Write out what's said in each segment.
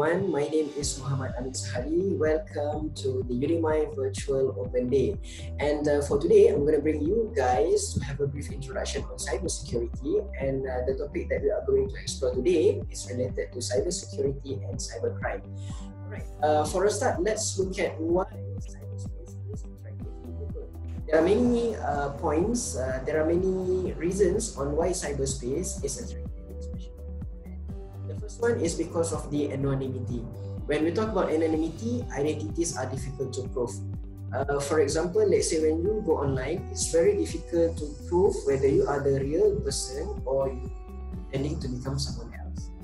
everyone. My name is Muhammad Amin. Welcome to the Unimind Virtual Open Day. And for today, I'm going to bring you guys to have a brief introduction on cybersecurity. And the topic that we are going to explore today is related to cybersecurity and cybercrime. Alright, for a start, let's look at why cyberspace is attractive to people. There are many points, there are many reasons on why cyberspace is attractive. The first one is because of the anonymity. When we talk about anonymity, identities are difficult to prove. For example, let's say when you go online, it's very difficult to prove whether you are the real person or you are pretending to become someone else.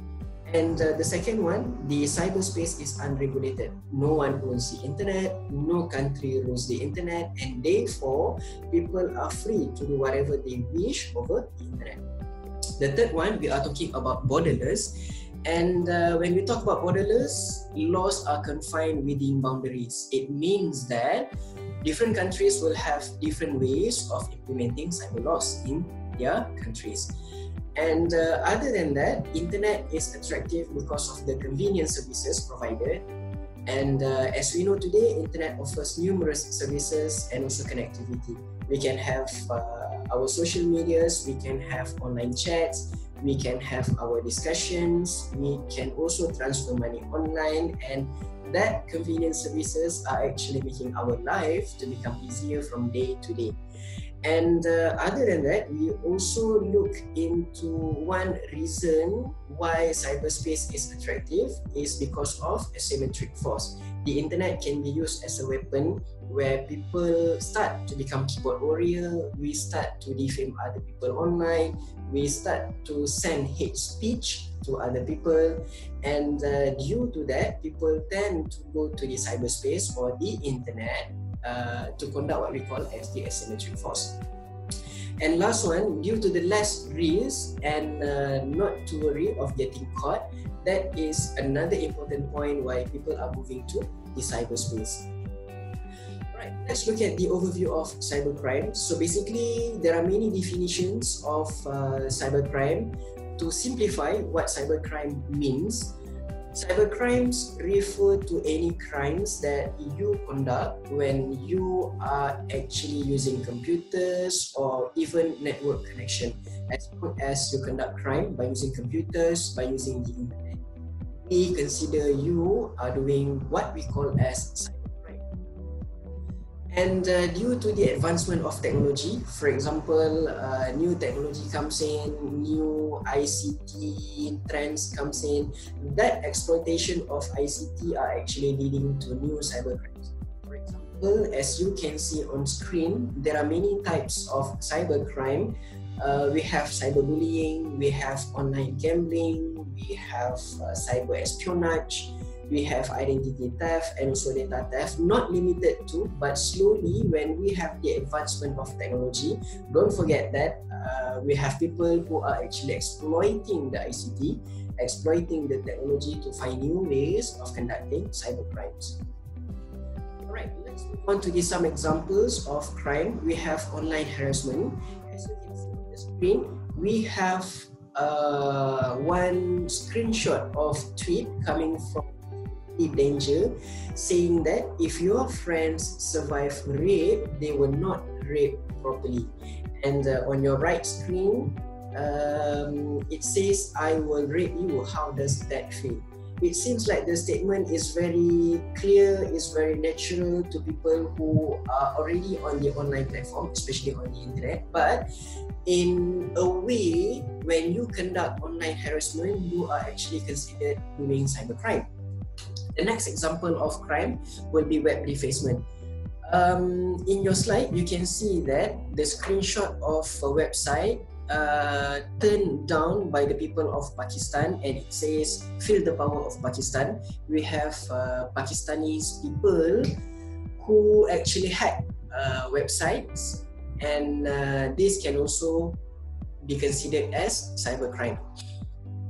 And the second one, the cyberspace is unregulated. No one owns the internet, no country rules the internet, and therefore people are free to do whatever they wish over the internet. The third one, we are talking about borderless. And when we talk about borderless, laws are confined within boundaries. It means that different countries will have different ways of implementing cyber laws in their countries. And other than that, internet is attractive because of the convenient services provided. And as we know today, internet offers numerous services and also connectivity. We can have our social medias, we can have online chats, we can have our discussions, we can also transfer money online, and that convenient services are actually making our life to become easier from day to day. And other than that, we also look into one reason why cyberspace is attractive is because of asymmetric force. The internet can be used as a weapon where people start to become keyboard warrior, we start to defame other people online, we start to send hate speech to other people, and due to that, people tend to go to the cyberspace or the internet to conduct what we call as the asymmetric force. And last one, due to the less risk and not to worry of getting caught, that is another important point why people are moving to the cyberspace. Right, let's look at the overview of cybercrime. So basically, there are many definitions of cybercrime. To simplify what cybercrime means, cybercrimes refer to any crimes that you conduct when you are actually using computers or even network connection. As long as you conduct crime by using computers, by using the internet, we consider you are doing what we call as cybercrime. And due to the advancement of technology, for example, new technology comes in, new ICT trends comes in, that exploitation of ICT are actually leading to new cybercrimes. For example, as you can see on screen, there are many types of cybercrime. We have cyberbullying, we have online gambling, we have cyber espionage, we have identity theft and also data theft, not limited to, but slowly when we have the advancement of technology, don't forget that we have people who are actually exploiting the ICT, exploiting the technology to find new ways of conducting cyber crimes. Alright, let's move on to some examples of crime. We have online harassment. As you can see on the screen, we have one screenshot of tweet coming from Danger saying that if your friends survive rape, they were not raped properly. And on your right screen, it says, "I will rape you. How does that feel?" It seems like the statement is very clear, is very natural to people who are already on the online platform, especially on the internet. But in a way, when you conduct online harassment, you are actually considered doing cybercrime. The next example of crime will be web defacement. In your slide, you can see that the screenshot of a website turned down by the people of Pakistan, and it says, "Feel the power of Pakistan." We have Pakistanis people who actually hack websites, and this can also be considered as cybercrime.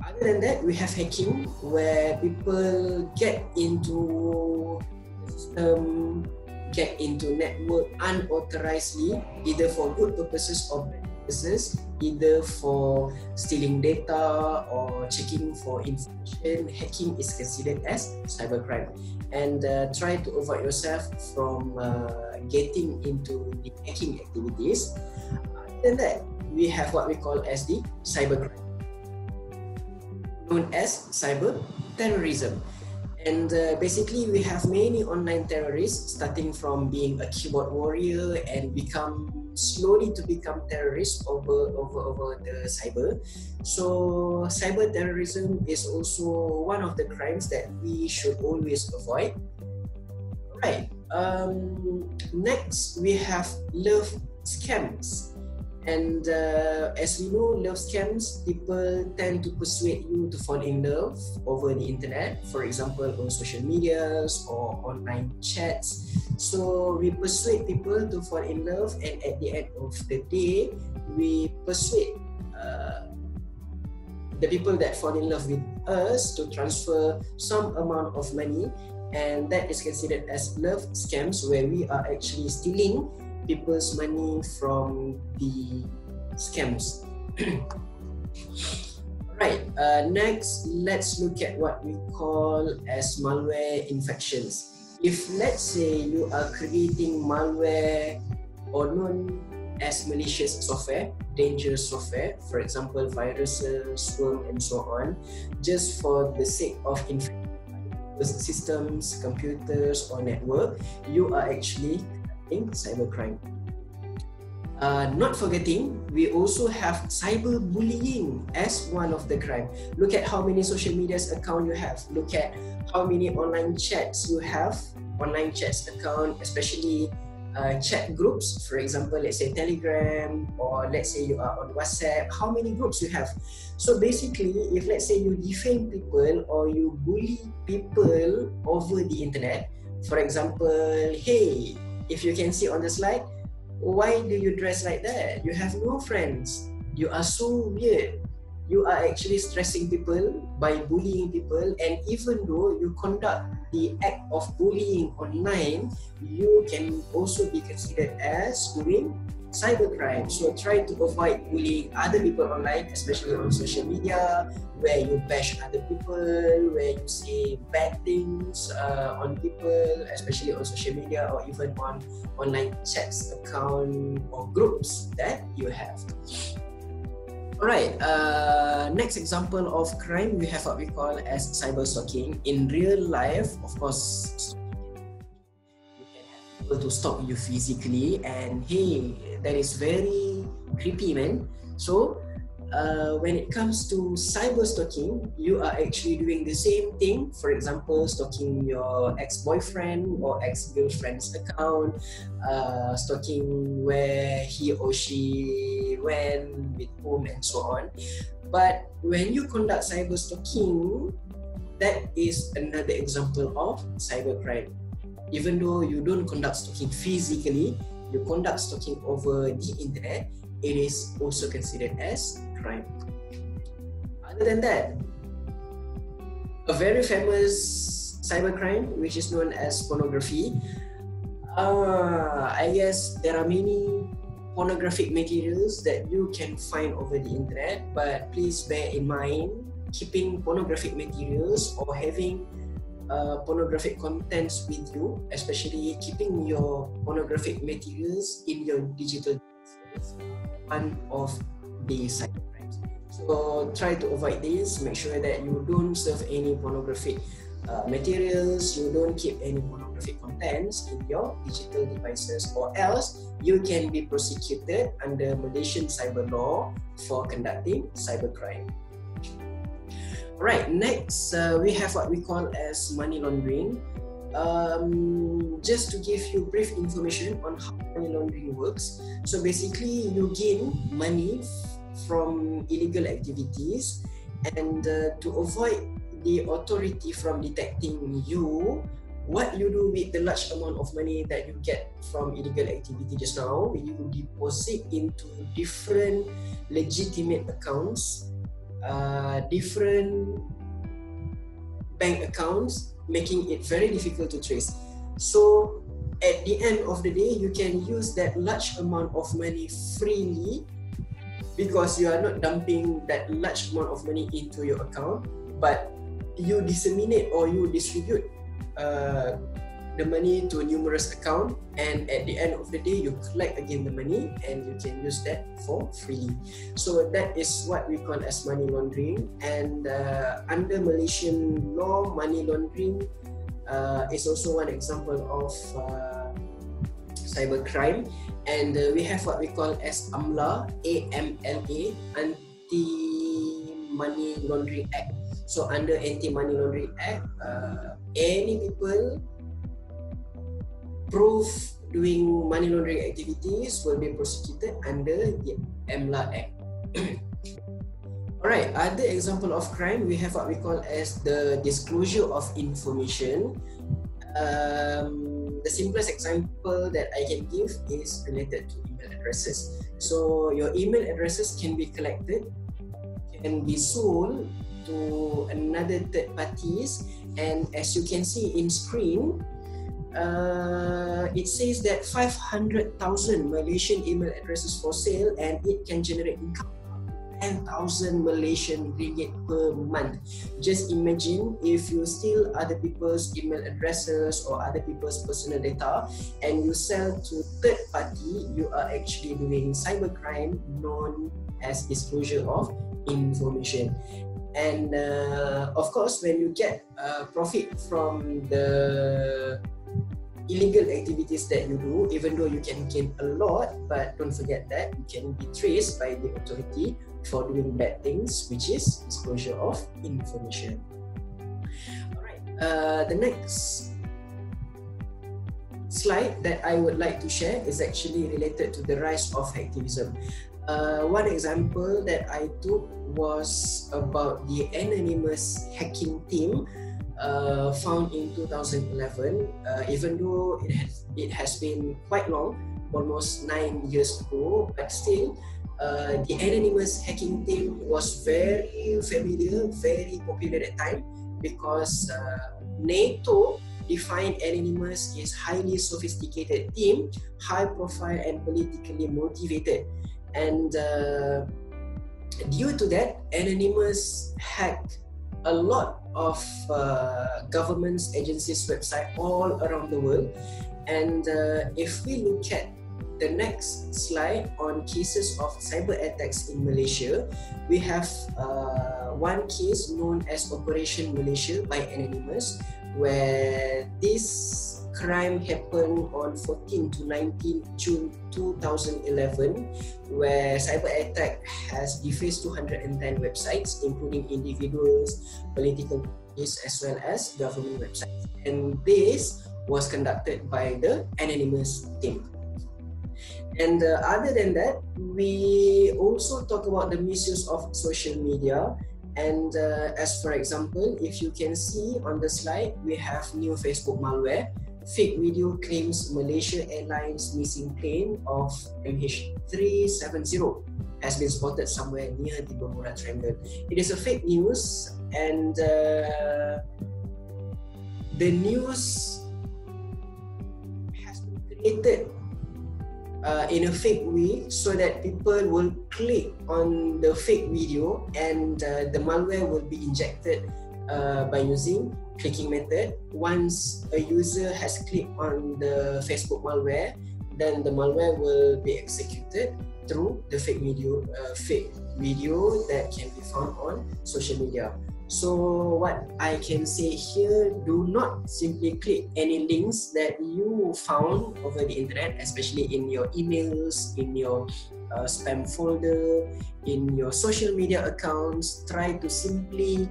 Other than that, we have hacking, where people get into the system, get into network unauthorizedly, either for good purposes or bad purposes, either for stealing data or checking for information, hacking is considered as cybercrime. And try to avoid yourself from getting into the hacking activities. Other than that, we have what we call as the cybercrime, known as cyber terrorism. And basically, we have many online terrorists, starting from being a keyboard warrior and slowly to become terrorists over the cyber. So cyber terrorism is also one of the crimes that we should always avoid. Right. Next, we have love scams. And as we know, love scams, people tend to persuade you to fall in love over the internet, for example, on social medias or online chats. So we persuade people to fall in love, and at the end of the day, we persuade the people that fall in love with us to transfer some amount of money, and that is considered as love scams, where we are actually stealing people's money from the scams. Right, next, let's look at what we call as malware infections. If let's say you are creating malware or known as malicious software, dangerous software, for example, viruses, worm, and so on, just for the sake of infecting systems, computers, or network, you are actually in cybercrime. Not forgetting, we also have cyberbullying as one of the crime. Look at how many social media accounts you have. Look at how many online chats you have. Online chats account, especially chat groups. For example, let's say Telegram, or let's say you are on WhatsApp. How many groups you have? So basically, if let's say you defame people or you bully people over the internet, for example, hey, if you can see on the slide, why do you dress like that? You have no friends. You are so weird. You are actually stressing people by bullying people, and even though you conduct the act of bullying online, you can also be considered as doing cybercrime. So try to avoid bullying other people online, especially on social media, where you bash other people, where you say bad things on people, especially on social media or even on online chats account or groups that you have. Alright, next example of crime, we have what we call as cyber stalking. In real life, of course, you can have people to stalk you physically, and hey, that is very creepy, man. So when it comes to cyber stalking, you are actually doing the same thing. For example, stalking your ex-boyfriend or ex-girlfriend's account, stalking where he or she went, with whom, and so on. But when you conduct cyber stalking, that is another example of cybercrime. Even though you don't conduct stalking physically, you conduct stalking over the internet, it is also considered as crime. Other than that, a very famous cybercrime, which is known as pornography. I guess there are many pornographic materials that you can find over the internet, but please bear in mind, keeping pornographic materials or having pornographic contents with you, especially keeping your pornographic materials in your digital devices, one of the cybercrimes. So try to avoid this. Make sure that you don't serve any pornographic materials, you don't keep any pornographic contents in your digital devices, or else you can be prosecuted under Malaysian cyber law for conducting cybercrime. Alright, next we have what we call as money laundering. Just to give you brief information on how money laundering works. So basically, you gain money from illegal activities, and to avoid the authority from detecting you, what you do with the large amount of money that you get from illegal activity just now, you deposit into different legitimate accounts, different bank accounts, making it very difficult to trace. So at the end of the day, you can use that large amount of money freely because you are not dumping that large amount of money into your account, but you disseminate or you distribute the money to numerous accounts, and at the end of the day you collect again the money and you can use that for free. So that is what we call as money laundering. And under Malaysian law, money laundering is also one example of cybercrime. And we have what we call as AMLA, AMLA, Anti-Money Laundering Act. So under Anti-Money Laundering Act, any people proof doing money laundering activities will be prosecuted under the AMLA Act. Alright, other example of crime, we have what we call as the disclosure of information. The simplest example that I can give is related to email addresses. So your email addresses can be collected, can be sold to another third parties, and as you can see in screen, it says that 500,000 Malaysian email addresses for sale, and it can generate income 10,000 Malaysian ringgit per month. Just imagine if you steal other people's email addresses or other people's personal data and you sell to third party, you are actually doing cybercrime known as disclosure of information. And of course, when you get profit from the illegal activities that you do, even though you can gain a lot, but don't forget that you can be traced by the authority for doing bad things, which is disclosure of information. Alright, the next slide that I would like to share is actually related to the rise of hacktivism. One example that I took was about the anonymous hacking team found in 2011. Even though it has been quite long, almost 9 years ago, but still the anonymous hacking team was very familiar, very popular at the time, because NATO defined anonymous as highly sophisticated team, high profile and politically motivated. And due to that, anonymous hacked a lot of governments, agencies' website all around the world. And if we look at the next slide on cases of cyber attacks in Malaysia, we have one case known as Operation Malaysia by Anonymous, where this crime happened on 14 to 19 June 2011, where cyber attack has defaced 210 websites, including individuals, political parties, as well as government websites. And this was conducted by the Anonymous team. And other than that, we also talk about the misuse of social media. And as for example, if you can see on the slide, we have new Facebook malware. Fake video claims Malaysia Airlines missing plane of MH370 has been spotted somewhere near the Bermuda Triangle. It is a fake news, and the news has been created in a fake way so that people will click on the fake video, and the malware will be injected by using clicking method. Once a user has clicked on the Facebook malware, then the malware will be executed through the fake video that can be found on social media. So what I can say here, do not simply click any links that you found over the internet, especially in your emails, in your spam folder, in your social media accounts. Try to simply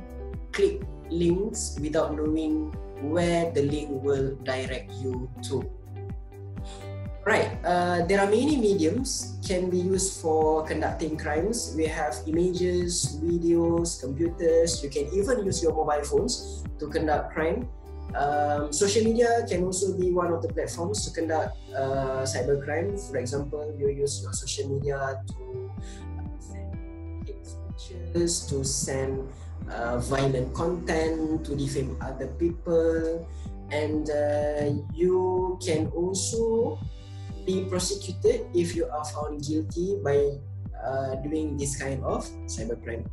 click links without knowing where the link will direct you to. Right, there are many mediums can be used for conducting crimes. We have images, videos, computers. You can even use your mobile phones to conduct crime. Social media can also be one of the platforms to conduct cybercrime. For example, you use your social media to send hate speeches, to send violent content, to defame other people, and you can also be prosecuted if you are found guilty by doing this kind of cybercrime.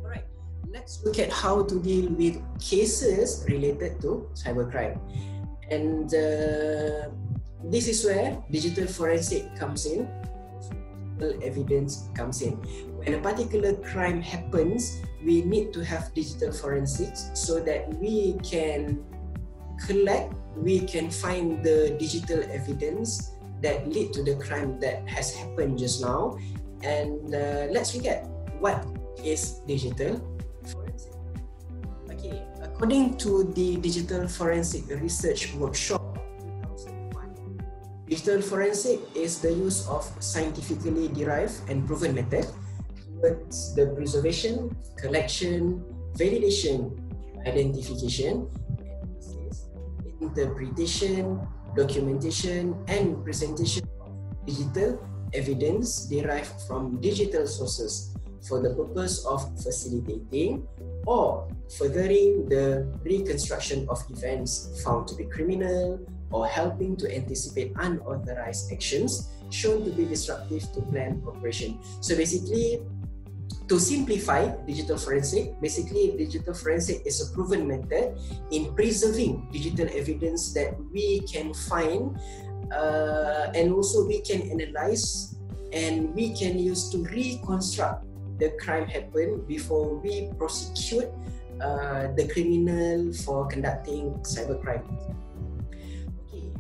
Alright, let's look at how to deal with cases related to cybercrime. And this is where digital forensic comes in, digital evidence comes in. When a particular crime happens, we need to have digital forensics so that we can collect, we can find the digital evidence that lead to the crime that has happened just now. And let's look at what is digital forensic. Okay, according to the Digital Forensic Research Workshop 2001, digital forensic is the use of scientifically derived and proven method towards the preservation, collection, validation, identification, interpretation, documentation, and presentation of digital evidence derived from digital sources for the purpose of facilitating or furthering the reconstruction of events found to be criminal or helping to anticipate unauthorized actions shown to be disruptive to planned operation. So basically, to simplify digital forensic, basically digital forensic is a proven method in preserving digital evidence that we can find and also we can analyze and we can use to reconstruct the crime happened before we prosecute the criminal for conducting cybercrime. Okay,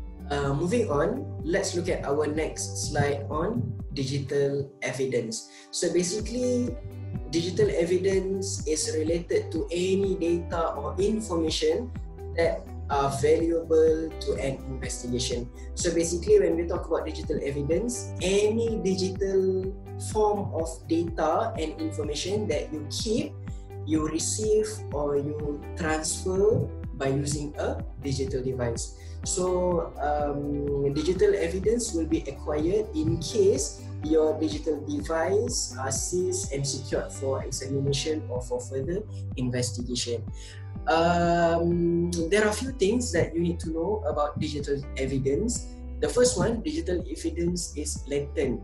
moving on, let's look at our next slide on digital evidence. So basically, digital evidence is related to any data or information that are valuable to an investigation. So basically, when we talk about digital evidence, any digital form of data and information that you keep, you receive or you transfer by using a digital device. So digital evidence will be acquired in case your digital device are seized and secured for examination or for further investigation. There are a few things that you need to know about digital evidence. The first one, digital evidence is latent,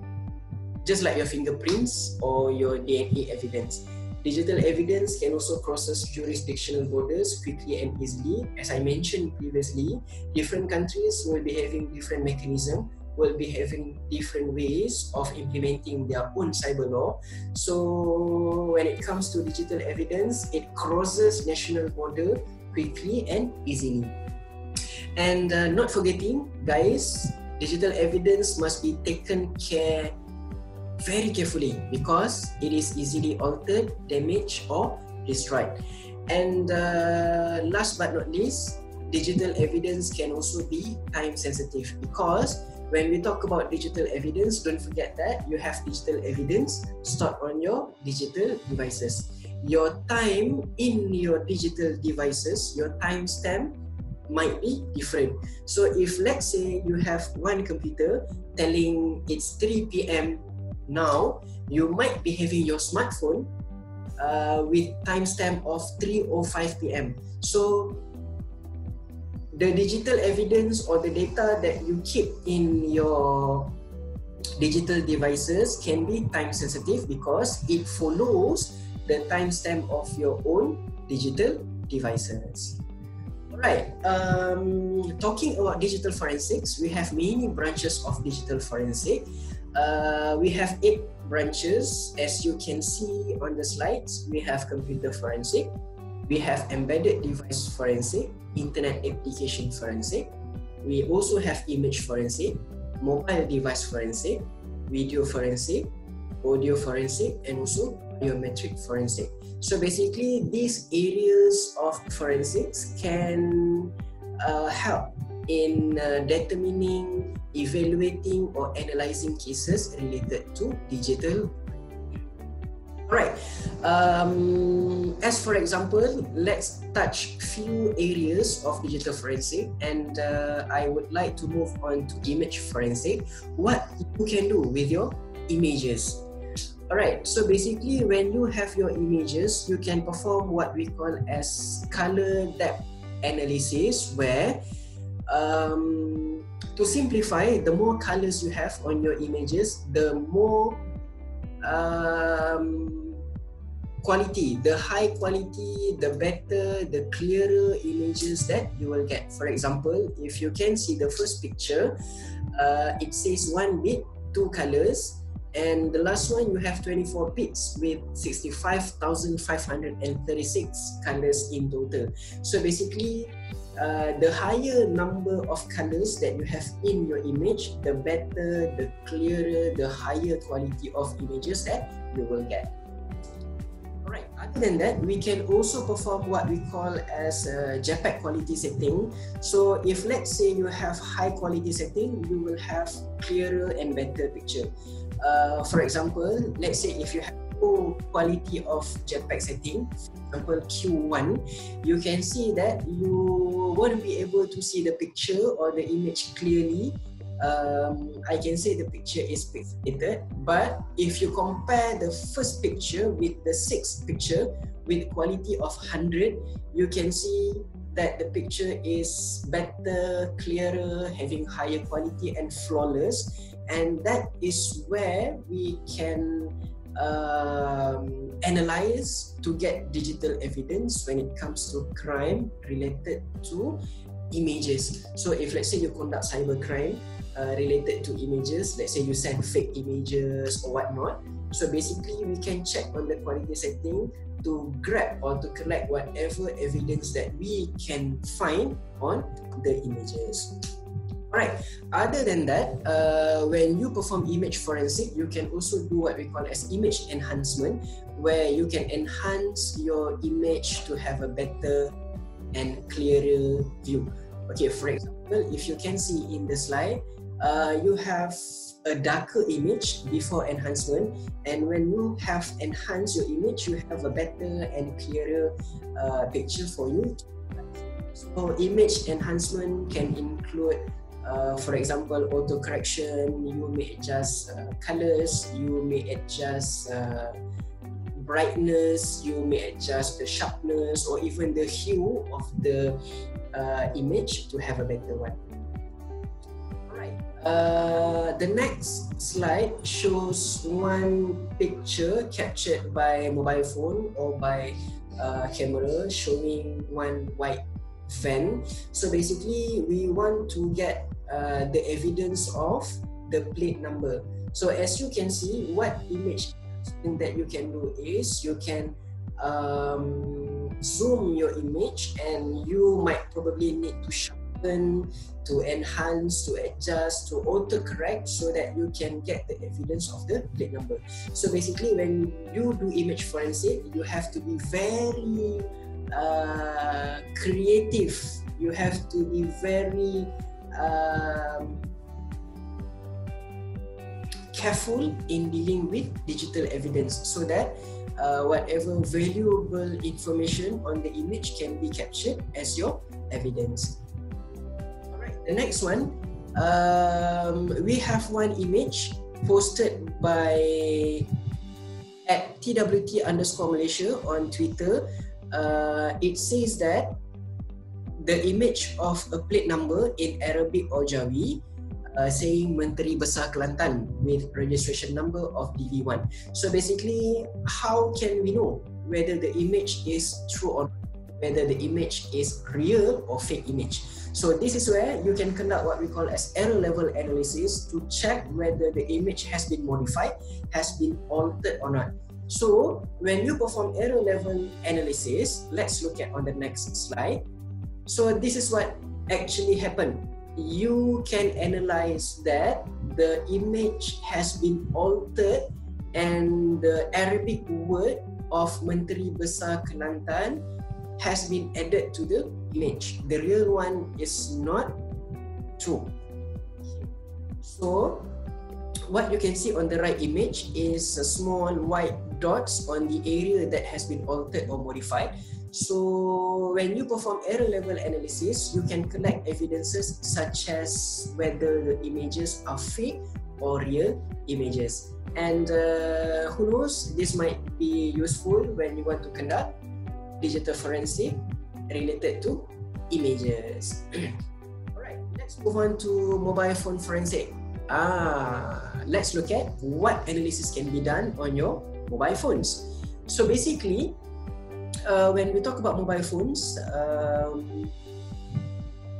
just like your fingerprints or your DNA evidence. Digital evidence can also crosses jurisdictional borders quickly and easily. As I mentioned previously, different countries will be having different mechanisms, will be having different ways of implementing their own cyber law. So when it comes to digital evidence, it crosses national border quickly and easily. And not forgetting, guys, digital evidence must be taken care very carefully because it is easily altered, damaged, or destroyed. And last but not least, digital evidence can also be time sensitive because when we talk about digital evidence, don't forget that you have digital evidence stored on your digital devices. Your time in your digital devices, your timestamp might be different. So if let's say you have one computer telling it's 3 p.m. now, you might be having your smartphone with timestamp of 3:05 p.m. So the digital evidence or the data that you keep in your digital devices can be time sensitive because it follows the timestamp of your own digital devices. Alright, talking about digital forensics, we have many branches of digital forensic. We have 8 branches, as you can see on the slides. We have computer forensic, we have embedded device forensic, internet application forensic, we also have image forensic, mobile device forensic, video forensic, audio forensic, and also biometric forensic. So basically, these areas of forensics can help in determining, evaluating, or analyzing cases related to digital. Alright, as for example, let's touch few areas of digital forensic, and I would like to move on to image forensic. What you can do with your images. Alright, so basically when you have your images, you can perform what we call as color depth analysis, where to simplify, the more colors you have on your images, the more quality. The high quality, the better, the clearer images that you will get. For example, if you can see the first picture, it says 1 bit, 2 colors, and the last one you have 24 bits with 65,536 colors in total. So basically, the higher number of colors that you have in your image, the better, the clearer, the higher quality of images that you will get. Alright, other than that, we can also perform what we call as a JPEG quality setting. So if let's say you have high quality setting, you will have clearer and better picture. For example, let's say if you have low quality of JPEG setting, for example Q1, you can see that you won't be able to see the picture or the image clearly. I can say the picture is pixelated, but if you compare the first picture with the sixth picture with quality of 100, you can see that the picture is better, clearer, having higher quality and flawless, and that is where we can analyze to get digital evidence when it comes to crime related to images. So if let's say you conduct cybercrime related to images, let's say you send fake images or whatnot, so basically we can check on the quality setting to grab or to collect whatever evidence that we can find on the images. Alright, other than that, when you perform image forensic, you can also do what we call as image enhancement, where you can enhance your image to have a better and clearer view. Okay, for example, if you can see in the slide, you have a darker image before enhancement, and when you have enhanced your image, you have a better and clearer picture for you. So image enhancement can include, for example, auto correction. You may adjust colors, you may adjust brightness, you may adjust the sharpness or even the hue of the image to have a better one. Alright, the next slide shows one picture captured by mobile phone or by camera showing one white van. So basically, we want to get the evidence of the plate number. So as you can see, what image that you can do is you can zoom your image, and you might probably need to sharpen, to enhance, to adjust, to auto-correct so that you can get the evidence of the plate number. So basically, when you do image forensic, you have to be very creative. You have to be very careful in dealing with digital evidence so that whatever valuable information on the image can be captured as your evidence. Alright, the next one, we have one image posted by @TWT_Malaysia on Twitter. It says that the image of a plate number in Arabic or Jawi saying Menteri Besar Kelantan with registration number of DV1. So basically, how can we know whether the image is true or whether the image is real or fake image? So this is where you can conduct what we call as error level analysis to check whether the image has been modified, has been altered or not. So when you perform error level analysis, let's look at on the next slide. So this is what actually happened. You can analyze that the image has been altered and the Arabic word of Menteri Besar Kelantan has been added to the image. The real one is not true. So what you can see on the right image is a small white dots on the area that has been altered or modified. So when you perform error level analysis, you can collect evidences such as whether the images are fake or real images. And who knows, this might be useful when you want to conduct digital forensic related to images. Alright, let's move on to mobile phone forensic. let's look at what analysis can be done on your mobile phones. So basically, when we talk about mobile phones,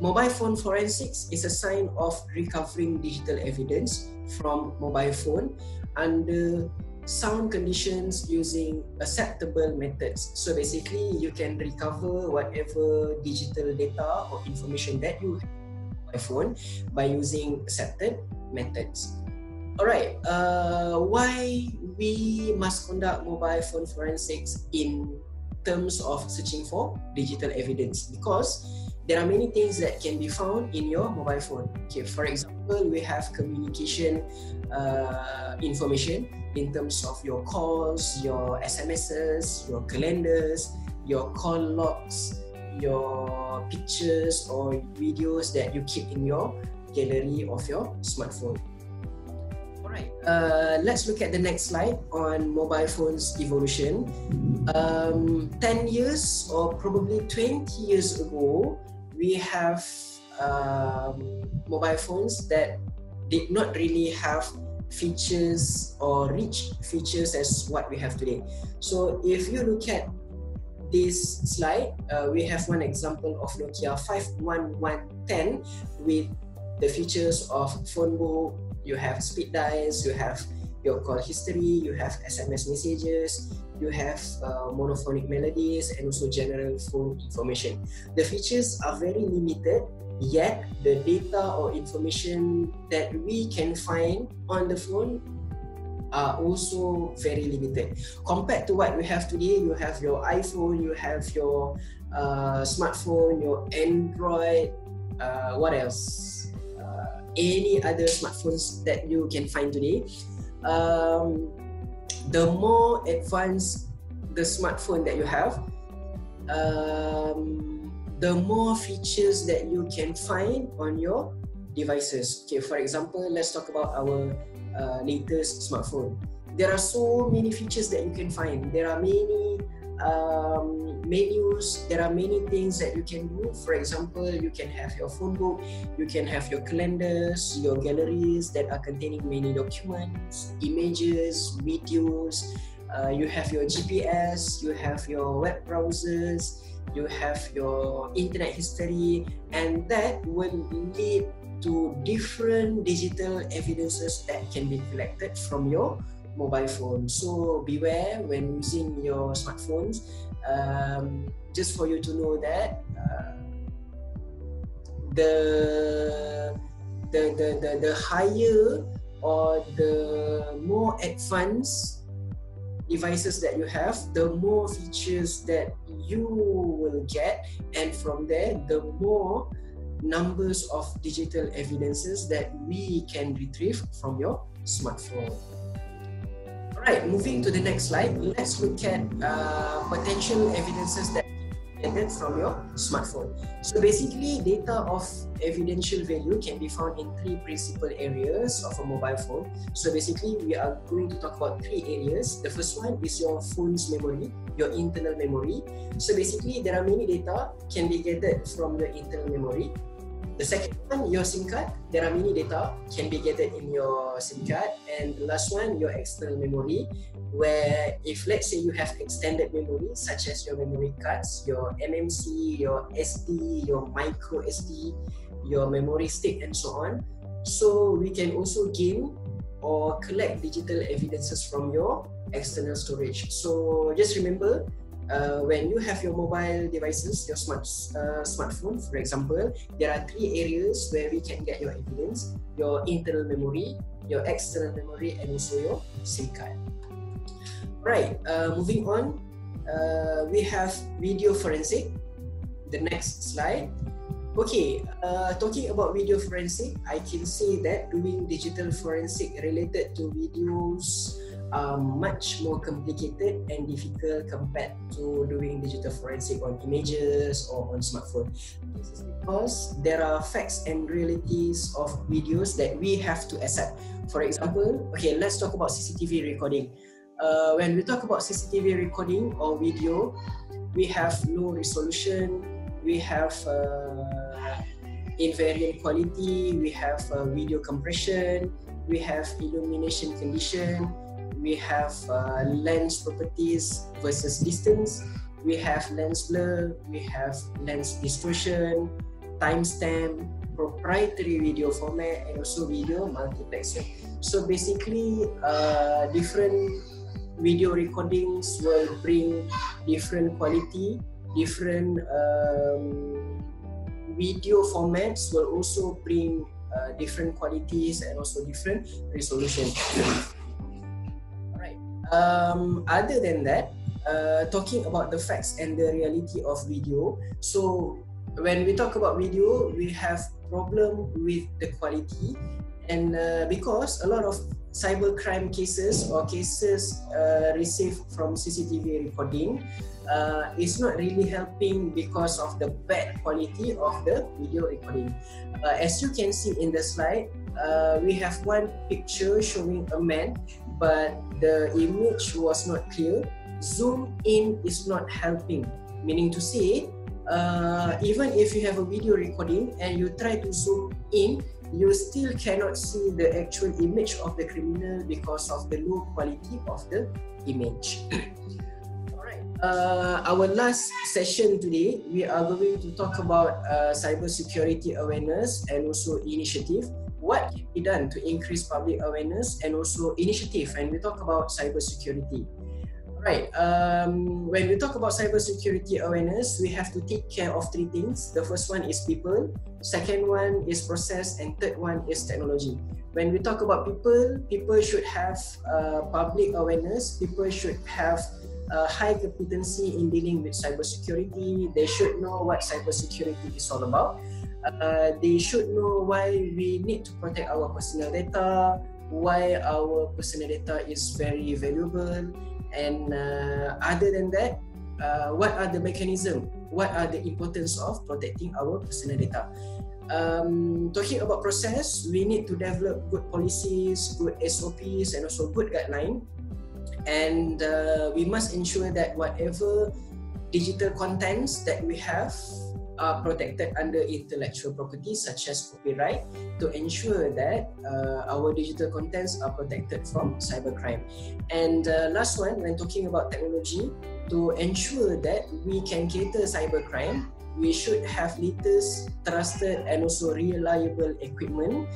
mobile phone forensics is a sign of recovering digital evidence from mobile phone under sound conditions using acceptable methods. So basically, you can recover whatever digital data or information that you have on mobile phone by using accepted methods. Alright, why we must conduct mobile phone forensics in terms of searching for digital evidence? Because there are many things that can be found in your mobile phone. Okay, for example, we have communication information in terms of your calls, your SMSs, your calendars, your call logs, your pictures or videos that you keep in your gallery of your smartphone. Alright, let's look at the next slide on mobile phones evolution. 10 years or probably 20 years ago, we have mobile phones that did not really have features or rich features as what we have today. So if you look at this slide, we have one example of Nokia 51110 with the features of phone book. You have speed dials, you have your call history, you have SMS messages, you have monophonic melodies, and also general phone information. The features are very limited, yet the data or information that we can find on the phone are also very limited. Compared to what we have today, you have your iPhone, you have your smartphone, your Android, what else? Any other smartphones that you can find today. The more advanced the smartphone that you have, the more features that you can find on your devices. Okay, for example, let's talk about our latest smartphone. There are so many features that you can find. There are many menus, there are many things that you can do. For example, you can have your phone book, you can have your calendars, your galleries that are containing many documents, images, videos. You have your GPS, you have your web browsers, you have your internet history, and that will lead to different digital evidences that can be collected from your mobile phone. So beware when using your smartphones. Just for you to know that the higher or the more advanced devices that you have, the more features that you will get, and from there the more numbers of digital evidences that we can retrieve from your smartphone. Alright, moving to the next slide, let's look at potential evidences that can be gathered from your smartphone. So basically, data of evidential value can be found in three principal areas of a mobile phone. So basically, we are going to talk about three areas. The first one is your phone's memory, your internal memory. So basically, there are many data can be gathered from the internal memory. The second one, your SIM card. There are many data can be gathered in your SIM card. And the last one, your external memory, where if let's say you have extended memory, such as your memory cards, your MMC, your SD, your micro SD, your memory stick, and so on. So we can also gain or collect digital evidences from your external storage. So just remember, when you have your mobile devices, your smartphone, for example, there are three areas where we can get your evidence: your internal memory, your external memory, and also your SIM card. Right, moving on, we have video forensic. The next slide. Okay, talking about video forensic, I can say that doing digital forensic related to videos are much more complicated and difficult compared to doing digital forensic on images or on smartphone. This is because there are facts and realities of videos that we have to accept. For example, okay, let's talk about CCTV recording. When we talk about CCTV recording or video, we have low resolution, we have invariant quality, we have video compression, we have illumination condition, we have lens properties versus distance, we have lens blur, we have lens distortion, timestamp, proprietary video format, and also video multiplexer. So basically, different video recordings will bring different quality, different video formats will also bring different qualities and also different resolution. Alright. Other than that, talking about the facts and the reality of video. So when we talk about video, we have problem with the quality, and because a lot of cybercrime cases or cases received from CCTV recording is not really helping because of the bad quality of the video recording. As you can see in the slide, we have one picture showing a man, but the image was not clear. Zoom in is not helping, meaning to say, even if you have a video recording and you try to zoom in, you still cannot see the actual image of the criminal because of the low quality of the image. Alright, our last session today, we are going to talk about cybersecurity awareness and also initiative. What can be done to increase public awareness and also initiative, and we talk about cybersecurity. Right. When we talk about cybersecurity awareness, we have to take care of three things. The first one is people, second one is process, and third one is technology. When we talk about people, people should have public awareness. People should have high competency in dealing with cybersecurity. They should know what cybersecurity is all about. They should know why we need to protect our personal data, why our personal data is very valuable. And other than that, what are the mechanisms? What are the importance of protecting our personal data? Talking about process, we need to develop good policies, good SOPs, and also good guidelines. And we must ensure that whatever digital contents that we have are protected under intellectual property such as copyright, to ensure that our digital contents are protected from cybercrime. And last one, when talking about technology, to ensure that we can cater cybercrime, we should have latest, trusted, and also reliable equipment,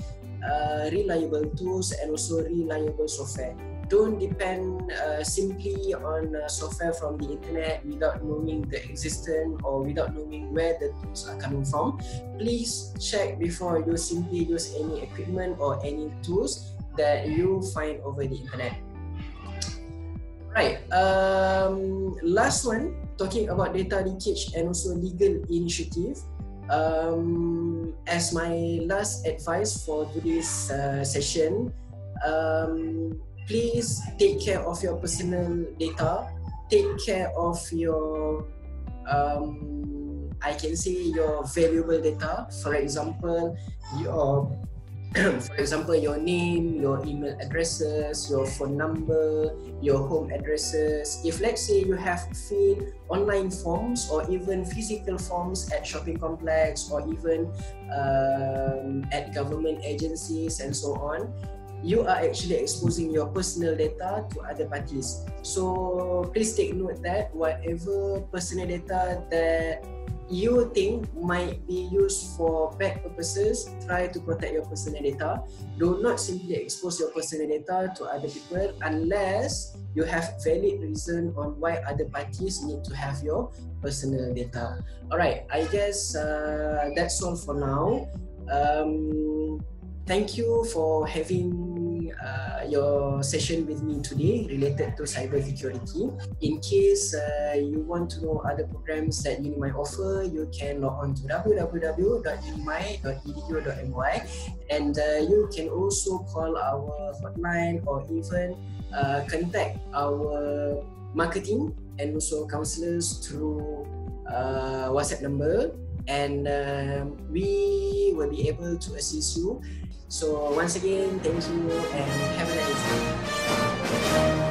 reliable tools, and also reliable software. Don't depend simply on software from the internet without knowing the existence or without knowing where the tools are coming from. Please check before you simply use any equipment or any tools that you find over the internet. Right. Last one, talking about data leakage and also legal initiative. As my last advice for today's session, please take care of your personal data. Take care of your, I can say, your valuable data. For example, your name, your email addresses, your phone number, your home addresses. If let's say you have filled online forms or even physical forms at shopping complex or even at government agencies and so on, you are actually exposing your personal data to other parties. So please take note that whatever personal data that you think might be used for bad purposes, try to protect your personal data. Do not simply expose your personal data to other people unless you have valid reason on why other parties need to have your personal data. Alright, I guess that's all for now. Thank you for having your session with me today related to cybersecurity. In case you want to know other programs that Unimind offer, you can log on to www.unimind.edu.my, and you can also call our hotline or even contact our marketing and also counselors through WhatsApp number, and we will be able to assist you. So once again, thank you and have a nice day.